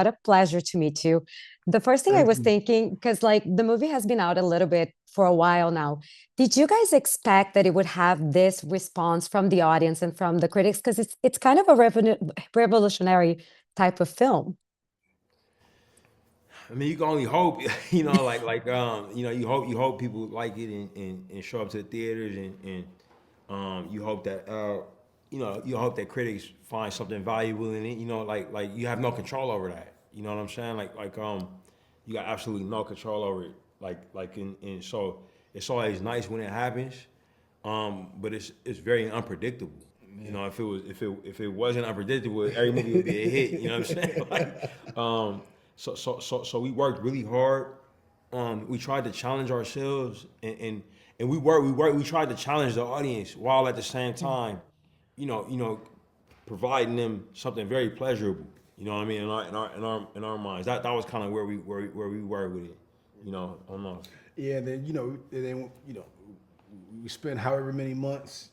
What a pleasure to meet you. The first thing I Thank was you. thinking, because like the movie has been out a little bit for a while now, did you guys expect that it would have this response from the audience and from the critics? Because it's kind of a revolutionary type of film. I mean, you can only hope, you hope people like it and show up to the theaters and you hope that you hope that critics find something valuable in it. Like you have no control over that. You know what I'm saying? You got absolutely no control over it. And so it's always nice when it happens, but it's very unpredictable. You know, if it wasn't unpredictable, every movie would be a hit. You know what I'm saying? So we worked really hard. We tried to challenge ourselves, and we tried to challenge the audience while at the same time, you know, providing them something very pleasurable. You know what I mean? In our minds, that was kind of where we were with it. I don't know. Yeah, we spent however many months,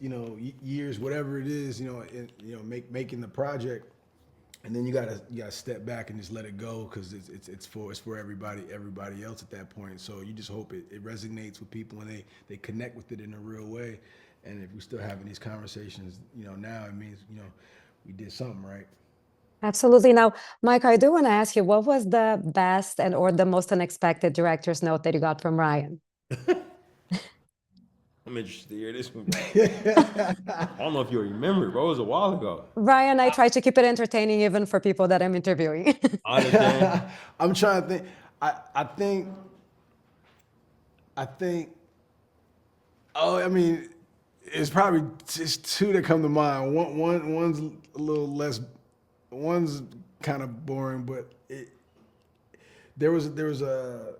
years, whatever it is, making the project, and then you gotta step back and just let it go because it's for everybody else at that point. So you just hope it resonates with people and they connect with it in a real way. And if we're still having these conversations, now it means we did something right. Absolutely. Now, Mike, I do want to ask you, what was the best and or the most unexpected director's note that you got from Ryan? I'm interested to hear this one. I don't know if you remember, bro. It was a while ago. Ryan, I try to keep it entertaining even for people that I'm interviewing. I understand. I'm trying to think. I think. I think. Oh, I mean, it's probably just two that come to mind. One's a little less. One's kind of boring, but there was a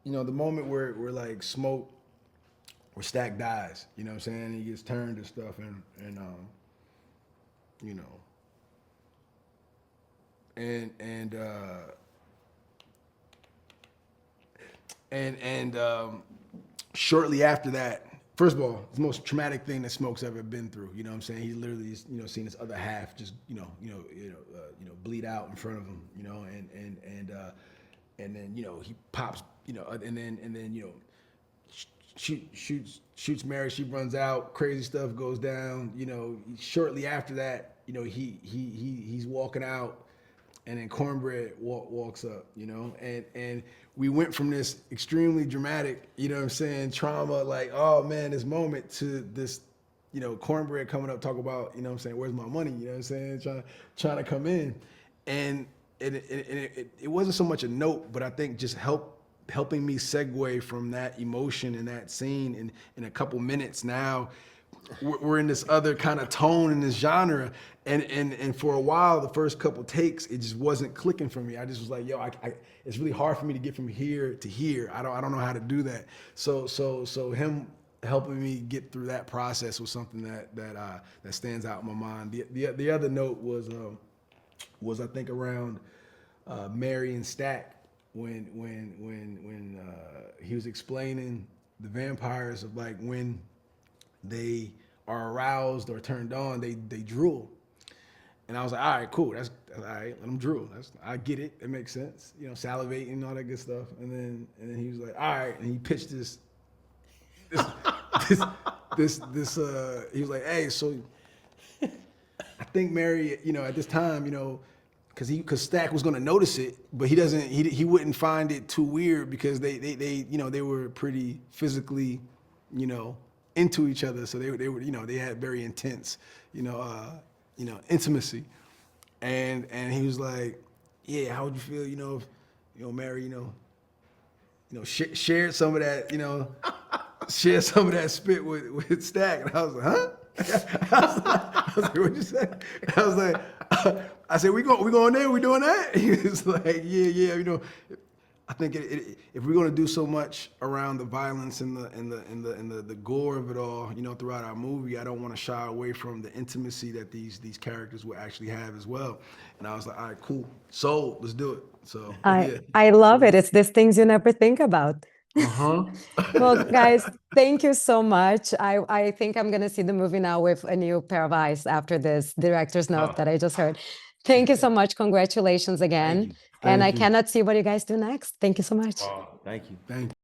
the moment where like Smoke, where Stack dies. You know what I'm saying? He gets turned and stuff, and you know, and shortly after that, first of all, it's the most traumatic thing that Smoke's ever been through. You know what I'm saying? He literally, seen his other half just, bleed out in front of him. And then he pops, and then shoots Mary. She runs out. Crazy stuff goes down. Shortly after that, he's walking out. And then Cornbread walks up, and we went from this extremely dramatic, trauma, like, oh man, this moment, to this, Cornbread coming up, talk about, where's my money, trying to come in, and it wasn't so much a note, but I think just helping me segue from that emotion and that scene in a couple minutes. Now we're in this other kind of tone in this genre, and for a while, the first couple takes, it just wasn't clicking for me. I just was like, yo, it's really hard for me to get from here to here. I don't know how to do that. So him helping me get through that process was something that stands out in my mind. The other note was I think around Mary and Stack when he was explaining the vampires of like when they are aroused or turned on, they drool. And I was like, all right, cool. That's all right. Let them drool. I get it. It makes sense. Salivating and all that good stuff. And then he was like, all right. And he pitched this. He was like, hey, so I think Mary, at this time, because Stack was gonna notice it, but he wouldn't find it too weird because they were pretty physically, into each other, so they were they had very intense intimacy, and he was like, yeah, how would you feel if Mary shared some of that shared some of that spit with Stack. And I was like, huh? I was like, what'd you say? I was like, I said, we going there? We doing that? He was like, yeah. I think if we're going to do so much around the violence and the gore of it all, throughout our movie, I don't want to shy away from the intimacy that these characters will actually have as well. And I was like, all right, cool. So let's do it. So yeah. I love it. It's these things you never think about. Uh-huh. Well, guys, thank you so much. I think I'm going to see the movie now with a new pair of eyes after this director's note Oh, that I just heard. Thank you so much. Congratulations again. you. And I Thank you. cannot see what you guys do next. Thank you so much. Thank you. Thank you.